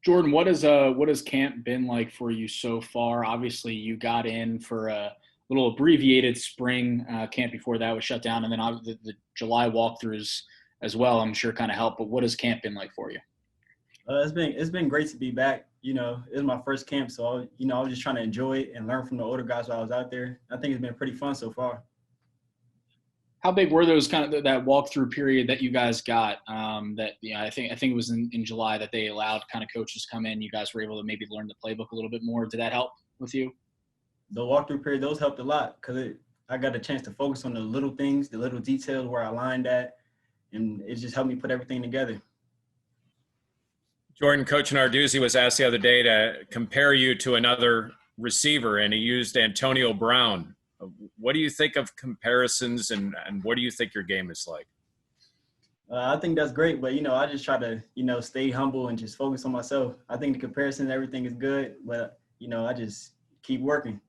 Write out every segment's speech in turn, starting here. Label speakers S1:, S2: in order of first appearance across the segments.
S1: Jordan, what has camp been like for you so far? Obviously, you got in for a little abbreviated spring camp before that was shut down, and then the July walkthroughs as well. I'm sure kind of helped. But what has camp been like for you?
S2: It's been great to be back. It was my first camp, so I was just trying to enjoy it and learn from the older guys while I was out there. I think it's been pretty fun so far.
S1: How big were those kind of that walkthrough period that you guys got? I think it was in July that they allowed kind of coaches come in. You guys were able to maybe learn the playbook a little bit more. Did that help with you?
S2: The walkthrough period, those helped a lot because I got a chance to focus on the little things, the little details where I lined at, and it just helped me put everything together.
S3: Jordan, Coach Narduzzi was asked the other day to compare you to another receiver, and he used Antonio Brown. What do you think of comparisons, and what do you think your game is like?
S2: I think that's great, but, I just try to, stay humble and just focus on myself. I think the comparison, everything is good, but, I just keep working.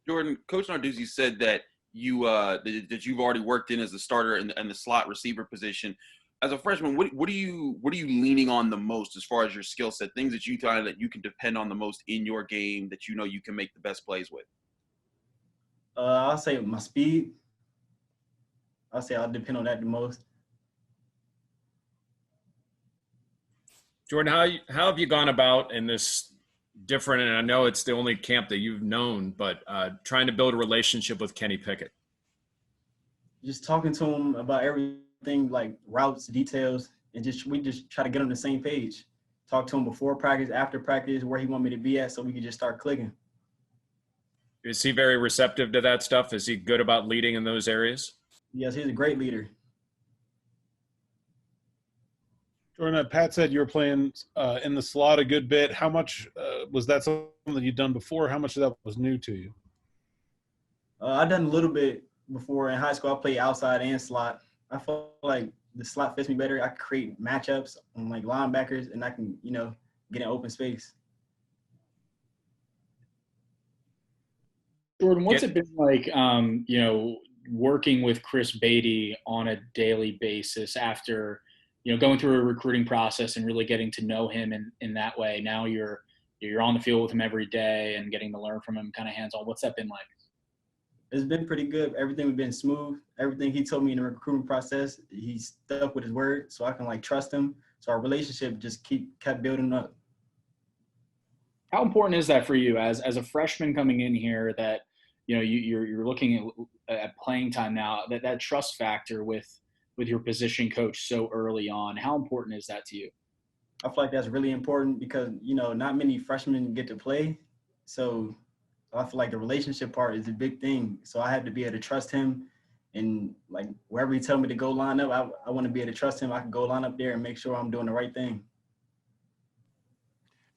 S4: Jordan, Coach Narduzzi said that that you've already worked in as a starter in the slot receiver position. As a freshman, what are you leaning on the most as far as your skill set? Things that you find that you can depend on the most in your game that you can make the best plays with.
S2: I'll say my speed. I'll say I'll depend on that the most.
S3: Jordan, how have you gone about in this different, and I know it's the only camp that you've known, but trying to build a relationship with Kenny Pickett?
S2: Just talking to him about everything, like routes, details, and we just try to get on the same page. Talk to him before practice, after practice, where he want me to be at, so we could just start clicking.
S3: Is he very receptive to that stuff? Is he good about leading in those areas?
S2: Yes, he's a great leader.
S5: Jordan, Pat said you were playing in the slot a good bit. How much was that something that you'd done before? How much of that was new to you?
S2: I've done a little bit before. In high school, I played outside and slot. I felt like the slot fits me better. I can create matchups on like linebackers, and I can, get in open space.
S1: Jordan, what's it been like, working with Chris Beatty on a daily basis after, going through a recruiting process and really getting to know him in that way? Now you're on the field with him every day and getting to learn from him kind of hands-on. What's that been like?
S2: It's been pretty good. Everything has been smooth. Everything he told me in the recruiting process, he stuck with his word, so I can trust him. So our relationship just kept building up.
S1: How important is that for you as a freshman coming in here that, you're looking at playing time now, that trust factor with your position coach so early on? How important is that to you?
S2: I feel like that's really important because, not many freshmen get to play. So I feel like the relationship part is a big thing. So I have to be able to trust him, and wherever he tell me to go line up, I want to be able to trust him. I can go line up there and make sure I'm doing the right thing.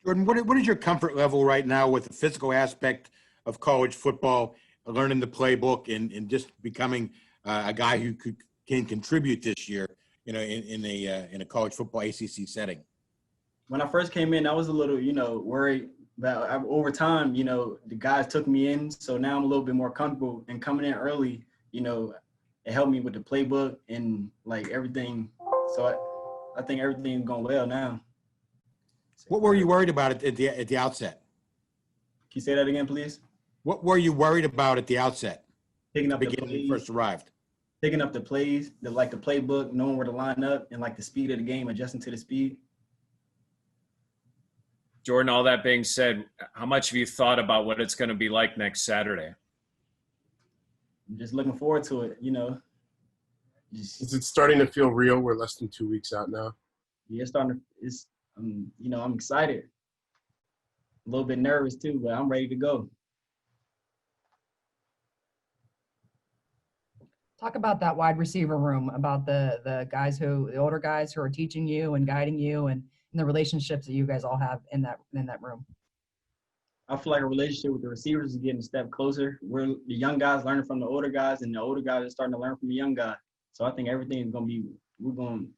S6: Jordan, what is your comfort level right now with the physical aspect of college football, learning the playbook, and just becoming a guy who can contribute this year, in a college football ACC setting?
S2: When I first came in, I was a little, worried. But over time, the guys took me in, so now I'm a little bit more comfortable. And coming in early, it helped me with the playbook and everything. So I think everything's going well now.
S6: What were you worried about at the outset?
S2: Can you say that again, please?
S6: What were you worried about at the outset?
S2: Picking up the
S6: beginning when
S2: plays,
S6: you first arrived.
S2: picking up the plays, the playbook, knowing where to line up, and the speed of the game, adjusting to the speed.
S3: Jordan, all that being said, how much have you thought about what it's going to be like next Saturday?
S2: I'm just looking forward to it,
S7: Is it starting to feel real? We're less than 2 weeks out now.
S2: Yeah, I'm excited. A little bit nervous too, but I'm ready to go.
S8: Talk about that wide receiver room, about the older guys who are teaching you and guiding you, and the relationships that you guys all have in that room.
S2: I feel like a relationship with the receivers is getting a step closer. We're the young guys learning from the older guys, and the older guys are starting to learn from the young guys. So I think everything is we're going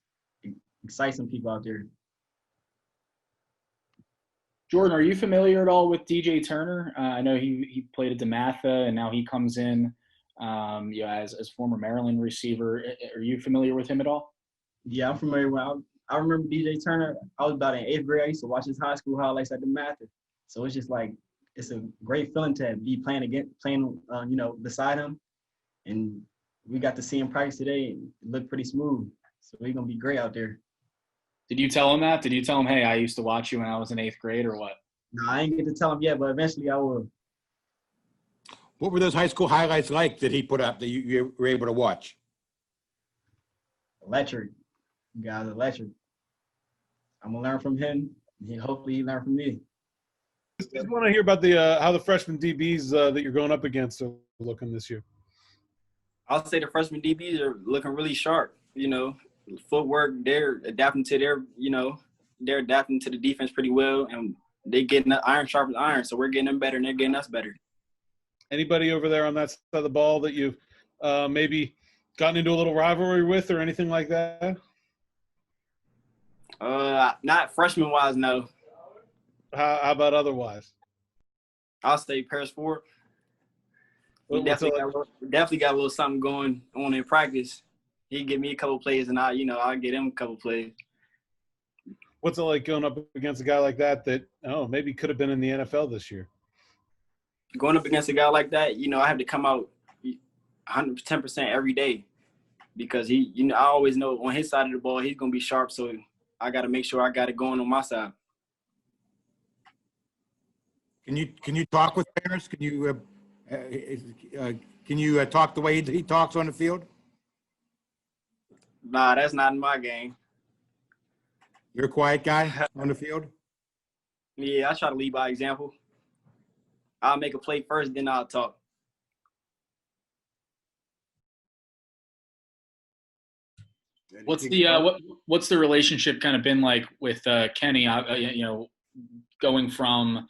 S2: to excite some people out there.
S1: Jordan, are you familiar at all with DJ Turner? I know he played at DeMatha, and now he comes in as former Maryland receiver. Are you familiar with him at all?
S2: Yeah, I'm familiar with him. I remember DJ Turner. I was about in 8th grade. I used to watch his high school highlights at the Mathis. So it's just like it's a great feeling to be playing beside him. And we got to see him practice today. And it looked pretty smooth. So he's gonna be great out there.
S1: Did you tell him that? Did you tell him, hey, I used to watch you when I was in 8th grade, or what?
S2: No, I ain't get to tell him yet, but eventually I will.
S6: What were those high school highlights like that he put up that you were able to watch?
S2: Electric. Guys, electric. I'm gonna learn from him. Hopefully he learn from me.
S5: Just want to hear about the how the freshman DBs that you're going up against are looking this year.
S9: I'll say the freshman DBs are looking really sharp. Footwork, they're adapting to they're adapting to the defense pretty well, and they getting the iron sharp as iron. So we're getting them better, and they're getting us better.
S5: Anybody over there on that side of the ball that you've maybe gotten into a little rivalry with or anything like that?
S9: Not freshman wise, no.
S5: How about otherwise?
S9: I'll say Paris Ford. We definitely got a little something going on in practice. He give me a couple plays, and I'll get him a couple plays.
S5: What's it like going up against a guy like that maybe could have been in the NFL this year?
S9: Going up against a guy like that, I have to come out 110% every day because I always know on his side of the ball he's gonna be sharp. So I got to make sure I got it going on my side.
S6: Can you talk with Paris? Can you talk the way he talks on the field?
S9: Nah, that's not in my game.
S6: You're a quiet guy on the field?
S9: Yeah, I try to lead by example. I'll make a play first, then I'll talk.
S1: What's the relationship kind of been like with Kenny? Going from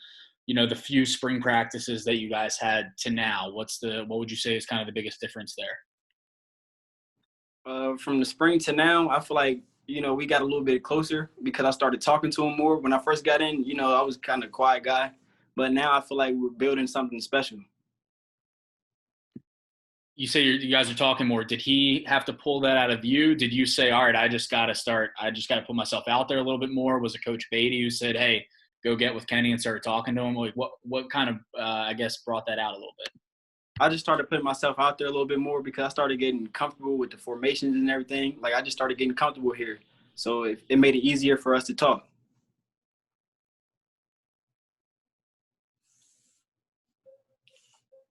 S1: the few spring practices that you guys had to now. What would you say is kind of the biggest difference there?
S9: From the spring to now, I feel like we got a little bit closer because I started talking to him more. When I first got in, I was kind of a quiet guy, but now I feel like we're building something special.
S1: You say you guys are talking more. Did he have to pull that out of you? Did you say, all right, I just got to put myself out there a little bit more? Was it Coach Beatty who said, hey, go get with Kenny and start talking to him? Like what kind of, brought that out a little bit?
S9: I just started putting myself out there a little bit more because I started getting comfortable with the formations and everything. Like I just started getting comfortable here. So it made it easier for us to talk.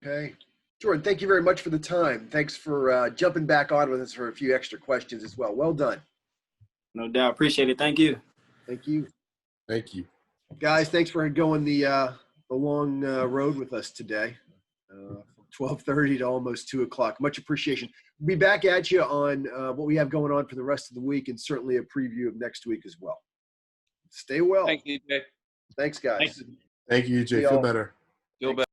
S10: Okay. Jordan, thank you very much for the time. Thanks for jumping back on with us for a few extra questions as well. Well done.
S9: No doubt. Appreciate it. Thank you.
S10: Thank you.
S7: Thank you.
S10: Guys, thanks for going the long road with us today. 12:30 to almost 2 o'clock. Much appreciation. We'll be back at you on what we have going on for the rest of the week and certainly a preview of next week as well. Stay well.
S4: Thank you, Jay.
S10: Thanks, guys.
S7: Thank you, Jay. Feel better.
S4: Feel better.